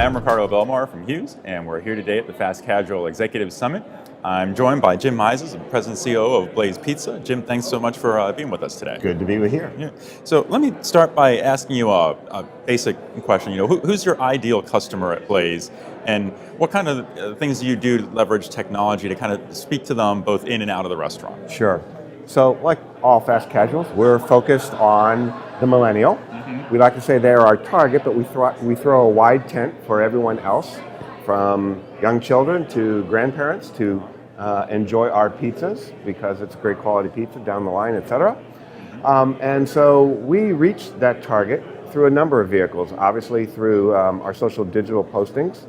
I'm Ricardo Belmar from Hughes, and we're here today at the Fast Casual Executive Summit. I'm joined by Jim Mizes, the President and COO of Blaze Pizza. Jim, thanks so much for being with us today. Good to be with you. Yeah. So let me start by asking you a basic question. Who's your ideal customer at Blaze, and what kind of things do you do to leverage technology to kind of speak to them both in and out of the restaurant? Sure. So like all fast casuals, we're focused on the millennial. We like to say they're our target, but we throw a wide tent for everyone else, from young children to grandparents to enjoy our pizzas because it's great quality pizza down the line, etc. And so we reach that target through a number of vehicles, obviously through our social digital postings,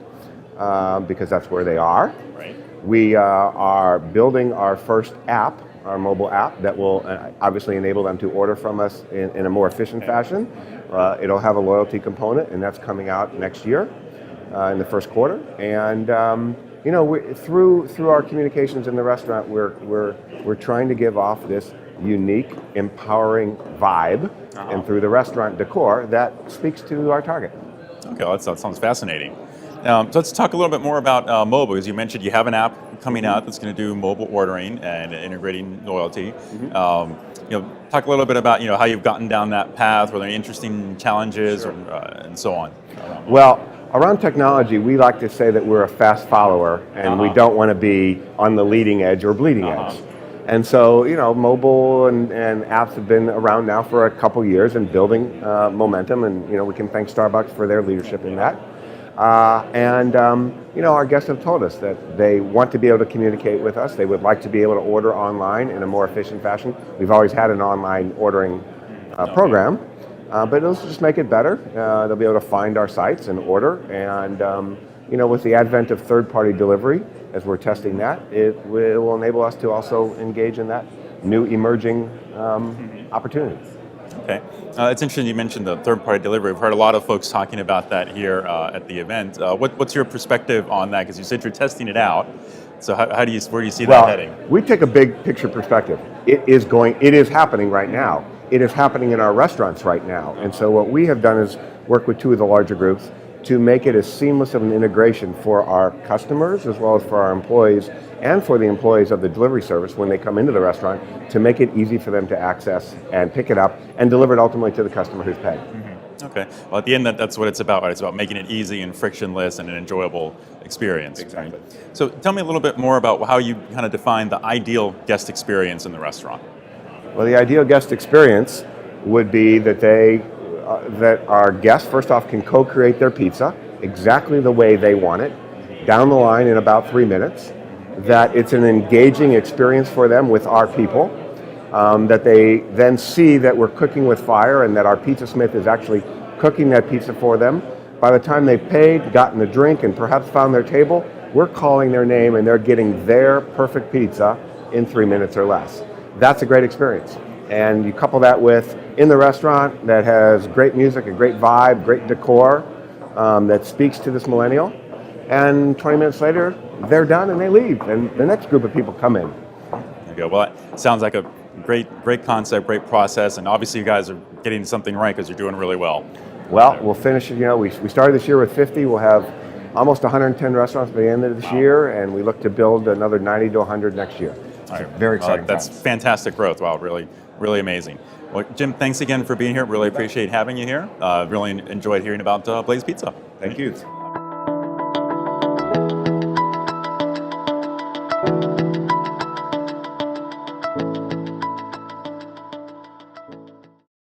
because that's where they are. Right. We are building our first app, our mobile app, that will obviously enable them to order from us in a more efficient fashion. It'll have a loyalty component, and that's coming out next year in the first quarter. And through our communications in the restaurant, we're trying to give off this unique, empowering vibe, and through the restaurant decor that speaks to our target. Okay, well, that sounds fascinating. So let's talk a little bit more about mobile, because you mentioned you have an app coming out that's going to do mobile ordering and integrating loyalty. Talk a little bit about how you've gotten down that path. Were there any interesting challenges, Sure. and so on? Well, around technology, we like to say that we're a fast follower, and we don't want to be on the leading edge or bleeding edge. And so, mobile and apps have been around now for a couple years and building momentum, and we can thank Starbucks for their leadership in that. Our guests have told us that they want to be able to communicate with us. They would like to be able to order online in a more efficient fashion. We've always had an online ordering program, but it'll just make it better. They'll be able to find our sites and order. And with the advent of third-party delivery, as we're testing that, it will enable us to also engage in that new emerging opportunity. Okay. It's interesting you mentioned the third-party delivery. We've heard a lot of folks talking about that here at the event. What's your perspective on that? Because you said you're testing it out. So where do you see that heading? We take a big picture perspective. It is happening right now. It is happening in our restaurants right now. And so what we have done is work with two of the larger groups to make it as seamless of an integration for our customers as well as for our employees and for the employees of the delivery service when they come into the restaurant, to make it easy for them to access and pick it up and deliver it ultimately to the customer who's paying. Okay. Well, at the end, that's what it's about, right? It's about making it easy and frictionless and an enjoyable experience. Exactly. Right? So tell me a little bit more about how you kind of define the ideal guest experience in the restaurant. Well, the ideal guest experience would be that that our guests, first off, can co-create their pizza exactly the way they want it, down the line in about 3 minutes, that it's an engaging experience for them with our people, that they then see that we're cooking with fire and that our pizza smith is actually cooking that pizza for them. By the time they've paid, gotten a drink, and perhaps found their table, we're calling their name and they're getting their perfect pizza in 3 minutes or less. That's a great experience. And you couple that with in the restaurant that has great music, a great vibe, great decor that speaks to this millennial, and 20 minutes later, they're done and they leave, and the next group of people come in. There you go. Well, it sounds like a great concept, great process, and obviously you guys are getting something right because you're doing really well. Well, we'll finish, we started this year with 50, we'll have almost 110 restaurants by the end of this year, and we look to build another 90 to 100 next year. All right. Very exciting. That's fantastic growth. Wow, really amazing. Well, Jim, thanks again for being here. Really appreciate having you here. Really enjoyed hearing about Blaze Pizza. Thank you.